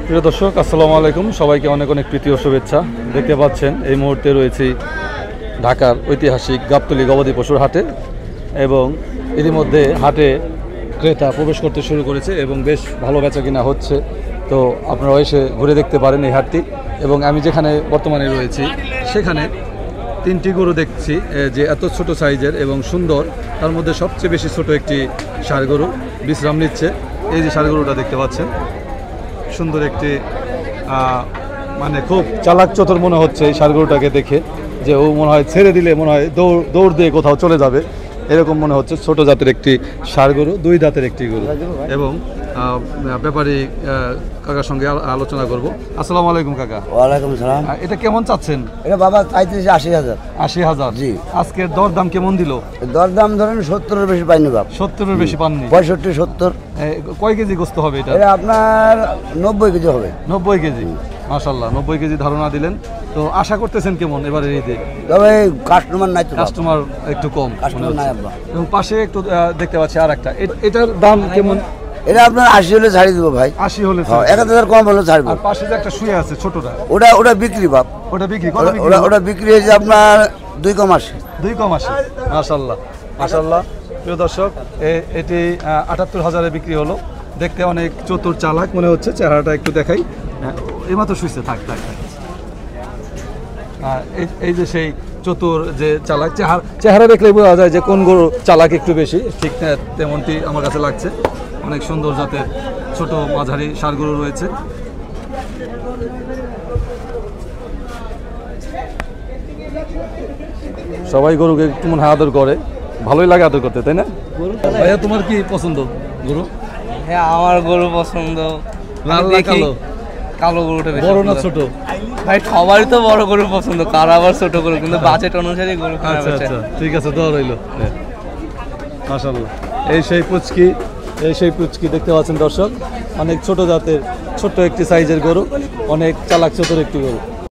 প্রিয় দর্শক, আসসালামু আলাইকুম। সবাইকে অনেক অনেক প্রীতি ও শুভেচ্ছা। দেখতে পাচ্ছেন এই মুহূর্তে রয়েছি ঢাকার ঐতিহাসিক গাবতলী গবাদি পশুর হাটে, এবং এরই মধ্যে হাটে ক্রেতা প্রবেশ করতে শুরু করেছে এবং বেশ ভালো বেচা কিনা হচ্ছে। তো আপনারা এসে ঘুরে দেখতে পারেন এই হাটটি। এবং আমি যেখানে বর্তমানে রয়েছি সেখানে তিনটি গরু দেখছি যে এত ছোট সাইজের এবং সুন্দর। তার মধ্যে সবচেয়ে বেশি ছোট একটি ষাঁড় গরু বিশ্রাম নিচ্ছে। এই যে ষাঁড় গরুটা দেখতে পাচ্ছেন, সুন্দর একটি মানে খুব চালাক চতুর মনে হচ্ছে এই ষাঁড় গরুটাকে দেখে, যে ও মনে হয় ছেড়ে দিলে মনে হয় দৌড় দিয়ে কোথাও চলে যাবে, এরকম মনে হচ্ছে। ছোট জাতের একটি ষাঁড় গরু, দুই দাঁতের একটি গরু। এবং ব্যাপারী কাকার সঙ্গে আলোচনা করব। আসসালামু আলাইকুম কাকা। ওয়ালাইকুম সালাম। এটা কেমন চাচ্ছেন? এটা বাবা চাইতেছে 80,000। 80,000? জি। আজকের দরদাম কেমন দিল? দরদাম ধরেন 70-এর বেশি পাইনি বাপ। 70-এর বেশি পাননি? 65-70। কয় কেজি গোস্ত হবে এটা? এটা আপনার 90 কেজি হবে। 90 কেজি? মাশাআল্লাহ, 90 কেজি ধারণা দিলেন। তো আশা করতেছেন কেমন এবারে ঈদে? তবে কাস্টমার নাই তো। কাস্টমার একটু কম কাস্টমার নাই আব্বা। এবং পাশে একটু দেখতে পাচ্ছি আর একটা, এটার দাম কেমন? এটা আপনার 80 হলে ছাড়ি দেবো ভাই। 80 হলে? 1000 কম হলে ছাড়বো। আর পাশে যে একটা শুয়ে আছে ছোটটা, ওটা বিক্রি বাপ। ওটা বিক্রি? কত বিক্রি? ওটা বিক্রি হয়েছে আপনার 2,80। 2,80? মাশাআল্লাহ মাশাআল্লাহ। প্রিয় দর্শক, এটি 78,000-এ বিক্রি হলো। দেখতে অনেক চতুর চালাক মনে হচ্ছে। চেহারাটা একটু দেখাই। এইমাত্র শুয়েছে, থাক। এই যে সেই চতুর যে চালাক, চেহারা দেখলে বোঝা যায় যে কোন গরু চালাক একটু বেশি। ঠিক তেমনটি আমার কাছে লাগছে। অনেক সুন্দর জাতের ছোট মাঝারি ষাঁড় গরু রয়েছে। সবাই গরুকে একটু মনে হয় আদর করে, ভালোই লাগে আদর করতে, তাই না? ভাইয়া, তোমার কি পছন্দ গরু? হ্যাঁ, আমার গরু পছন্দ। লাল না কালো? কালো গরুটা বেশি। বড় না ছোট? ভাই সবারই তো বড় গরু পছন্দ, কার আবার ছোট গরু, কিন্তু বাজেট অনুসারে গরু কেনা আচ্ছা বেচা। আচ্ছা, ঠিক আছে, দোয়া রইল। মাশাআল্লাহ, এই সেই পুচকি দেখতে পাচ্ছেন দর্শক। অনেক ছোট জাতের ছোট্ট একটি সাইজের গরু, অনেক চালাক চতুর একটি গরু।